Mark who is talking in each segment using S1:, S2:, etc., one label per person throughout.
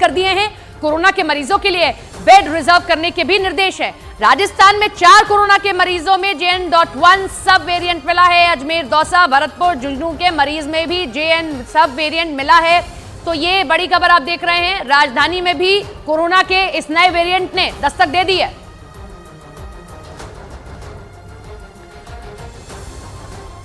S1: कर दिए हैं। कोरोना के मरीजों के लिए बेड रिजर्व करने के भी निर्देश है। राजस्थान में 4 कोरोना के मरीजों में JN.1 सब वेरिएंट मिला है। अजमेर, दौसा, भरतपुर, झुंझुनू के मरीज में भी JN सब वेरिएंट मिला है। तो ये बड़ी खबर आप देख रहे हैं। राजधानी में भी कोरोना के इस नए वेरिएंट ने दस्तक दे दी है।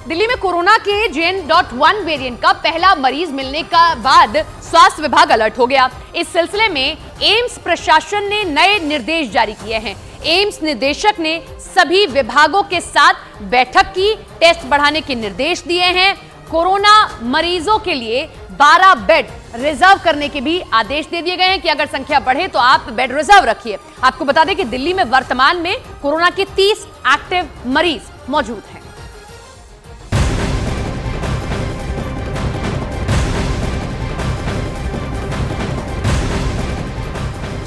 S1: दिल्ली में कोरोना के JN.1 वेरिएंट का पहला मरीज मिलने का बाद स्वास्थ्य विभाग अलर्ट हो गया। इस सिलसिले में एम्स प्रशासन ने नए निर्देश जारी किए हैं। एम्स निदेशक ने सभी विभागों के साथ बैठक की, टेस्ट बढ़ाने के निर्देश दिए हैं। कोरोना मरीजों के लिए 12 बेड रिजर्व करने के भी आदेश दे दिए गए हैं कि अगर संख्या बढ़े तो आप बेड रिजर्व रखिए। आपको बता दें कि दिल्ली में वर्तमान में कोरोना के 30 एक्टिव मरीज मौजूद हैं।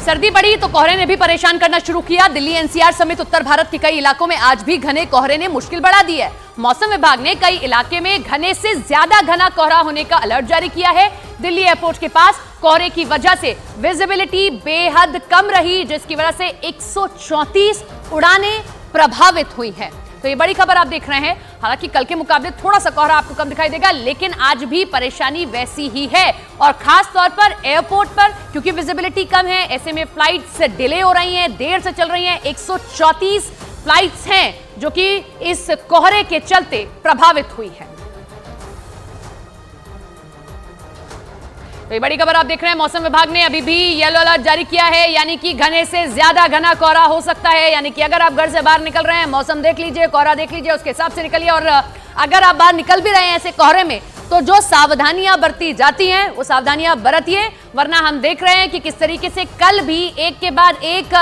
S1: सर्दी बढ़ी तो कोहरे ने भी परेशान करना शुरू किया। दिल्ली NCR समेत उत्तर भारत के कई इलाकों में आज भी घने कोहरे ने मुश्किल बढ़ा दी है। मौसम विभाग ने कई इलाके में घने से ज्यादा घना कोहरा होने का अलर्ट जारी किया है। दिल्ली एयरपोर्ट के पास कोहरे की वजह से विजिबिलिटी बेहद कम रही, जिसकी वजह से 134 उड़ानें प्रभावित हुई हैं। तो ये बड़ी खबर आप देख रहे हैं। हालांकि कल के मुकाबले थोड़ा सा कोहरा आपको कम दिखाई देगा, लेकिन आज भी परेशानी वैसी ही है। और खास तौर पर एयरपोर्ट पर, क्योंकि विजिबिलिटी कम है, ऐसे में फ्लाइट्स डिले हो रही हैं, देर से चल रही हैं। 134 फ्लाइट्स हैं जो कि इस कोहरे के चलते प्रभावित हुई है। तो ये बड़ी खबर आप देख रहे हैं। मौसम विभाग ने अभी भी येलो अलर्ट जारी किया है, यानी कि घने से ज्यादा घना कोहरा हो सकता है। यानी कि अगर आप घर से बाहर निकल रहे हैं, मौसम देख लीजिए, कोहरा देख लीजिए, उसके हिसाब से निकलिए। और अगर आप बाहर निकल भी रहे हैं ऐसे कोहरे में, तो जो सावधानियां बरती जाती हैं वो सावधानियां बरतिए, वरना हम देख रहे हैं कि किस तरीके से कल भी एक के बाद एक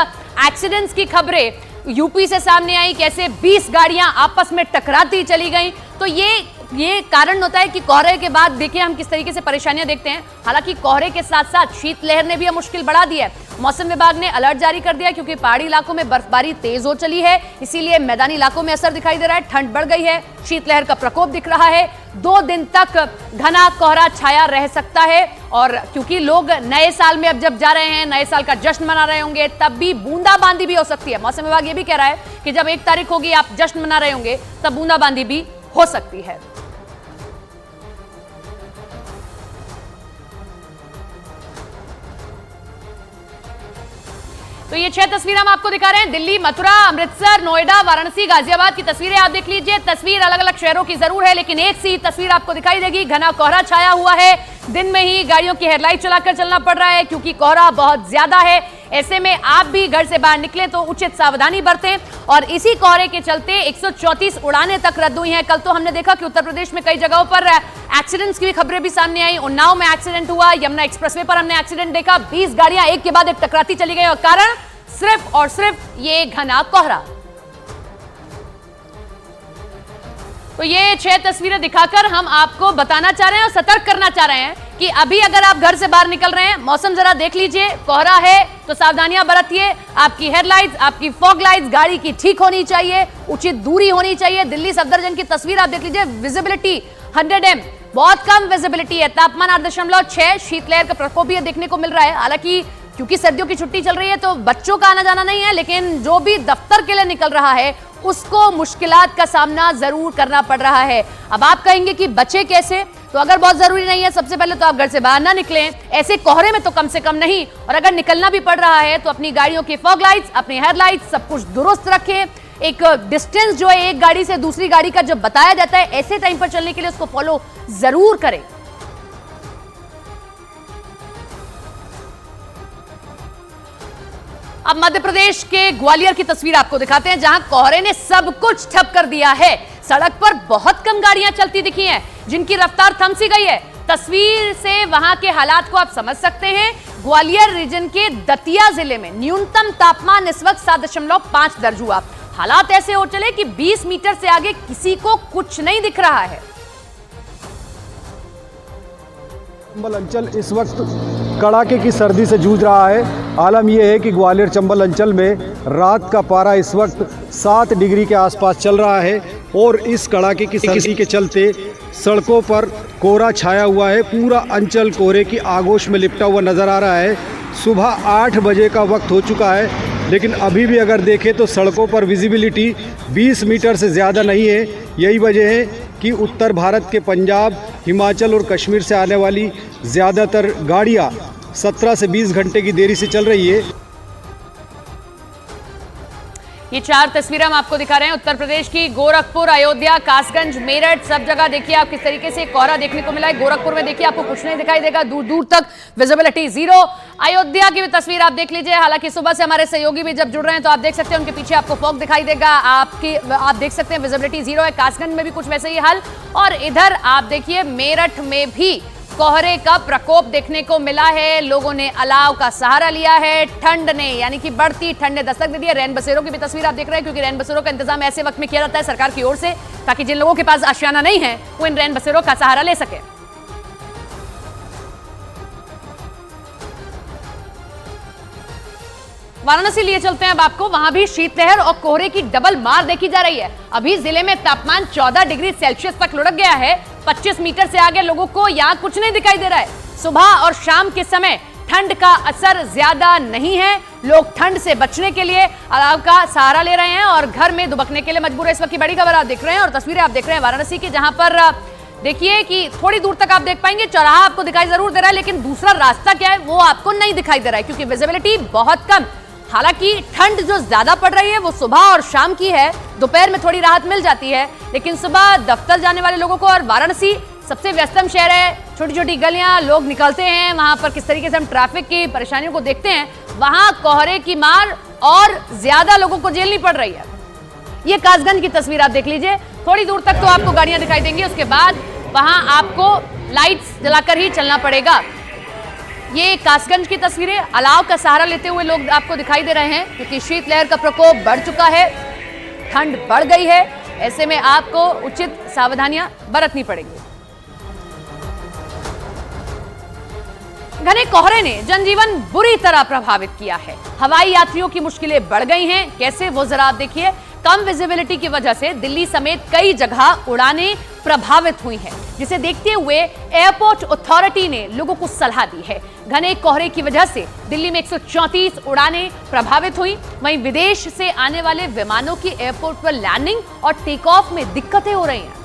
S1: एक्सीडेंट्स की खबरें यूपी से सामने आई। कैसे 20 गाड़ियां आपस में टकराती चली गई। तो ये कारण होता है कि कोहरे के बाद देखिए हम किस तरीके से परेशानियां देखते हैं। हालांकि कोहरे के साथ साथ शीतलहर ने भी मुश्किल बढ़ा दी है। मौसम विभाग ने अलर्ट जारी कर दिया क्योंकि पहाड़ी इलाकों में बर्फबारी तेज हो चली है, इसीलिए मैदानी इलाकों में असर दिखाई दे रहा है। ठंड बढ़ गई है, शीतलहर का प्रकोप दिख रहा है। 2 दिन तक घना कोहरा छाया रह सकता है। और क्योंकि लोग नए साल में अब जब जा रहे हैं, नए साल का जश्न मना रहे होंगे, तब भी बूंदाबांदी भी हो सकती है। मौसम विभाग ये भी कह रहा है कि जब 1 तारीख होगी, आप जश्न मना रहे होंगे, तब बूंदाबांदी भी हो सकती है। तो ये 6 तस्वीरें हम आपको दिखा रहे हैं। दिल्ली, मथुरा, अमृतसर, नोएडा, वाराणसी, गाजियाबाद की तस्वीरें आप देख लीजिए। तस्वीर अलग अलग शहरों की जरूर है, लेकिन एक सी तस्वीर आपको दिखाई देगी। घना कोहरा छाया हुआ है। दिन में ही गाड़ियों की हेडलाइट चलाकर चलना पड़ रहा है क्योंकि कोहरा बहुत ज्यादा है। ऐसे में आप भी घर से बाहर निकले तो उचित सावधानी बरतें। और इसी कोहरे के चलते 134 उड़ानें तक रद्द हुई हैं। कल तो हमने देखा कि उत्तर प्रदेश में कई जगहों पर एक्सीडेंट्स की भी खबरें भी सामने आई। उन्नाव में एक्सीडेंट हुआ, यमुना एक्सप्रेसवे पर हमने एक्सीडेंट देखा। 20 गाड़ियां एक के बाद एक टकराती चली गई और कारण सिर्फ और सिर्फ ये घना कोहरा। तो ये 6 तस्वीरें दिखाकर हम आपको बताना चाह रहे हैं और सतर्क करना चाह रहे हैं कि अभी अगर आप घर से बाहर निकल रहे हैं, मौसम जरा देख लीजिए, कोहरा है तो सावधानियां बरतिए। आपकी हेडलाइट्स, आपकी फॉग लाइट्स गाड़ी की ठीक होनी चाहिए, उचित दूरी होनी चाहिए। दिल्ली सफदरजंग की तस्वीर आप देख लीजिए। विजिबिलिटी 100 m, बहुत कम विजिबिलिटी है। तापमान 8.6, शीतलहर का प्रकोप भी देखने को मिल रहा है। हालांकि क्योंकि सर्दियों की छुट्टी चल रही है तो बच्चों का आना जाना नहीं है, लेकिन जो भी दफ्तर के लिए निकल रहा है उसको मुश्किलात का सामना जरूर करना पड़ रहा है। अब आप कहेंगे कि बचे कैसे? तो अगर बहुत जरूरी नहीं है, सबसे पहले तो आप घर से बाहर ना निकलें, ऐसे कोहरे में तो कम से कम नहीं। और अगर निकलना भी पड़ रहा है तो अपनी गाड़ियों की फॉग लाइट्स, अपनी हेडलाइट्स सब कुछ दुरुस्त रखें। एक डिस्टेंस जो है एक गाड़ी से दूसरी गाड़ी का जब बताया जाता है, ऐसे टाइम पर चलने के लिए उसको फॉलो जरूर करें। अब मध्य प्रदेश के ग्वालियर की तस्वीर आपको दिखाते हैं, जहां कोहरे ने सब कुछ ठप कर दिया है। सड़क पर बहुत कम गाड़ियां चलती दिखी हैं, जिनकी रफ्तार थम सी गई है। तस्वीर से वहां के हालात को आप समझ सकते हैं। ग्वालियर रीजन के दतिया जिले में न्यूनतम तापमान इस वक्त 7.5 दर्ज हुआ। हालात ऐसे हो चले कि 20 मीटर से आगे किसी को कुछ नहीं दिख रहा है।
S2: चंबल अंचल इस वक्त कड़ाके की सर्दी से जूझ रहा है। आलम यह है कि ग्वालियर चंबल अंचल में रात का पारा इस वक्त 7 डिग्री के आसपास चल रहा है और इस कड़ाके की सर्दी के चलते सड़कों पर कोहरा छाया हुआ है। पूरा अंचल कोहरे की आगोश में लिपटा हुआ नजर आ रहा है। सुबह 8 बजे का वक्त हो चुका है, लेकिन अभी भी अगर देखें तो सड़कों पर विजिबिलिटी 20 मीटर से ज़्यादा नहीं है। यही वजह है कि उत्तर भारत के पंजाब, हिमाचल और कश्मीर से आने वाली ज़्यादातर गाड़ियाँ 17 से 20 घंटे की देरी से चल रही है।
S1: ये 4 तस्वीरें हम आपको दिखा रहे हैं उत्तर प्रदेश की। गोरखपुर, अयोध्या, कासगंज, मेरठ, सब जगह देखिए आप किस तरीके से कोहरा देखने को मिला है। गोरखपुर में देखिए आपको कुछ नहीं दिखाई देगा, दूर दूर तक विजिबिलिटी 0। अयोध्या की भी तस्वीर आप देख लीजिए। हालांकि सुबह से हमारे सहयोगी भी जब जुड़ रहे हैं तो आप देख सकते हैं उनके पीछे आपको फॉग दिखाई देगा। आप देख सकते हैं विजिबिलिटी 0 है। कासगंज में भी कुछ वैसे ही हाल। और इधर आप देखिए मेरठ में भी कोहरे का प्रकोप देखने को मिला है। लोगों ने अलाव का सहारा लिया है। ठंड ने, यानी कि बढ़ती ठंड ने दस्तक दे दी है। रैन बसेरों की भी तस्वीर आप देख रहे हैं, क्योंकि रैन बसेरों का इंतजाम ऐसे वक्त में किया जाता है सरकार की ओर से, ताकि जिन लोगों के पास आशियाना नहीं है वो इन रैन बसेरों का सहारा ले सके। वाराणसी लिए चलते हैं अब आपको। वहां भी शीतलहर और कोहरे की डबल मार देखी जा रही है। अभी जिले में तापमान 14 डिग्री सेल्सियस तक लुढ़क गया है। 25 मीटर से आगे लोगों को यहां कुछ नहीं दिखाई दे रहा है। सुबह और शाम के समय ठंड का असर ज्यादा नहीं है। लोग ठंड से बचने के लिए अलाव का सहारा ले रहे हैं और घर में दुबकने के लिए मजबूर है। इस वक्त की बड़ी खबर आप देख रहे हैं और तस्वीरें आप देख रहे हैं वाराणसी की, जहां पर देखिए कि थोड़ी दूर तक आप देख पाएंगे चौराहा आपको दिखाई जरूर दे रहा है, लेकिन दूसरा रास्ता क्या है वो आपको नहीं दिखाई दे रहा है, क्योंकि विजिबिलिटी बहुत कम। हालांकि ठंड जो ज्यादा पड़ रही है वो सुबह और शाम की है। दोपहर में थोड़ी राहत मिल जाती है, लेकिन सुबह दफ्तर जाने वाले लोगों को, और वाराणसी सबसे व्यस्तम शहर है, छोटी छोटी गलियां, लोग निकलते हैं, वहां पर किस तरीके से हम ट्रैफिक की परेशानियों को देखते हैं, वहां कोहरे की मार और ज्यादा लोगों को झेलनी पड़ रही है। ये कासगंज की तस्वीर आप देख लीजिए। थोड़ी दूर तक तो आपको गाड़ियां दिखाई देंगी, उसके बाद वहां आपको लाइट्स जलाकर ही चलना पड़ेगा। ये कासगंज की तस्वीरें। अलाव का सहारा लेते हुए लोग आपको दिखाई दे रहे हैं, क्योंकि शीतलहर का प्रकोप बढ़ चुका है, ठंड बढ़ गई है। ऐसे में आपको उचित सावधानियां बरतनी पड़ेंगी। घने कोहरे ने जनजीवन बुरी तरह प्रभावित किया है। हवाई यात्रियों की मुश्किलें बढ़ गई हैं। कैसे, वो जरा आप देखिए। कम विजिबिलिटी की वजह से दिल्ली समेत कई जगह उड़ानें प्रभावित हुई हैं, जिसे देखते हुए एयरपोर्ट अथॉरिटी ने लोगों को सलाह दी है। घने कोहरे की वजह से दिल्ली में 134 उड़ानें प्रभावित हुई। वहीं विदेश से आने वाले विमानों की एयरपोर्ट पर लैंडिंग और टेक ऑफ में दिक्कतें हो रही हैं।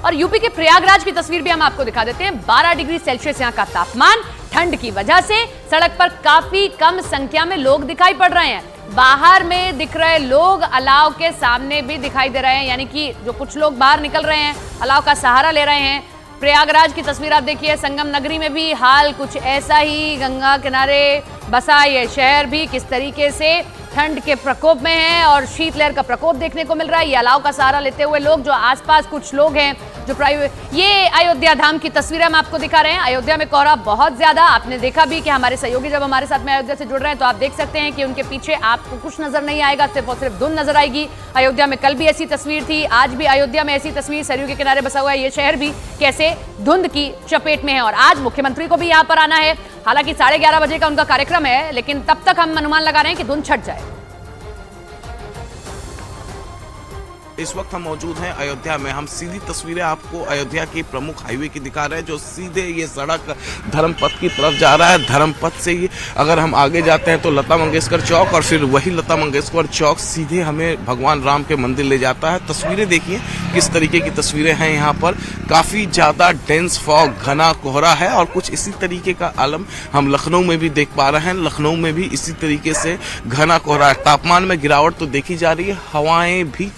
S1: और यूपी के प्रयागराज की तस्वीर भी हम आपको दिखा देते हैं। 12 डिग्री सेल्सियस यहां का तापमान। ठंड की वजह से सड़क पर काफी कम संख्या में लोग दिखाई पड़ रहे हैं। बाहर में दिख रहे लोग अलाव के सामने भी दिखाई दे रहे हैं, यानी कि जो कुछ लोग बाहर निकल रहे हैं, अलाव का सहारा ले रहे हैं। प्रयागराज की तस्वीर आप देखिए। संगम नगरी में भी हाल कुछ ऐसा ही। गंगा किनारे बसा ये शहर भी किस तरीके से ठंड के प्रकोप में है और शीतलहर का प्रकोप देखने को मिल रहा है। ये अलाव का सहारा लेते हुए लोग, जो आसपास कुछ लोग हैं जो ये अयोध्या धाम की तस्वीरें हम आपको दिखा रहे हैं। अयोध्या में कोहरा बहुत ज्यादा। आपने देखा भी कि हमारे सहयोगी जब हमारे साथ में अयोध्या से जुड़ रहे हैं तो आप देख सकते हैं कि उनके पीछे आपको कुछ नजर नहीं आएगा, सिर्फ और सिर्फ धुंध नजर आएगी। अयोध्या में कल भी ऐसी तस्वीर थी, आज भी अयोध्या में ऐसी तस्वीर। सरयू के किनारे बसा हुआ है ये शहर भी कैसे धुंध की चपेट में है। और आज मुख्यमंत्री को भी यहाँ पर आना है। हालांकि 11:30 बजे का उनका कार्यक्रम है, लेकिन तब तक हम अनुमान लगा रहे हैं कि धुंध छट जाए।
S3: इस वक्त हम मौजूद हैं अयोध्या में। हम सीधी तस्वीरें आपको अयोध्या की प्रमुख हाईवे की दिखा रहे हैं, जो सीधे ये सड़क धर्मपथ की तरफ जा रहा है। धर्मपथ से ही अगर हम आगे जाते हैं तो लता मंगेशकर चौक, और फिर वही लता मंगेशकर चौक सीधे हमें भगवान राम के मंदिर ले जाता है। तस्वीरें देखिए किस तरीके की तस्वीरें हैं यहाँ पर। काफ़ी ज़्यादा डेंस फॉग, घना कोहरा है, और कुछ इसी तरीके का आलम हम लखनऊ में भी देख पा रहे हैं। लखनऊ में भी इसी तरीके से घना कोहरा है। तापमान में गिरावट तो देखी जा रही है, हवाएं भी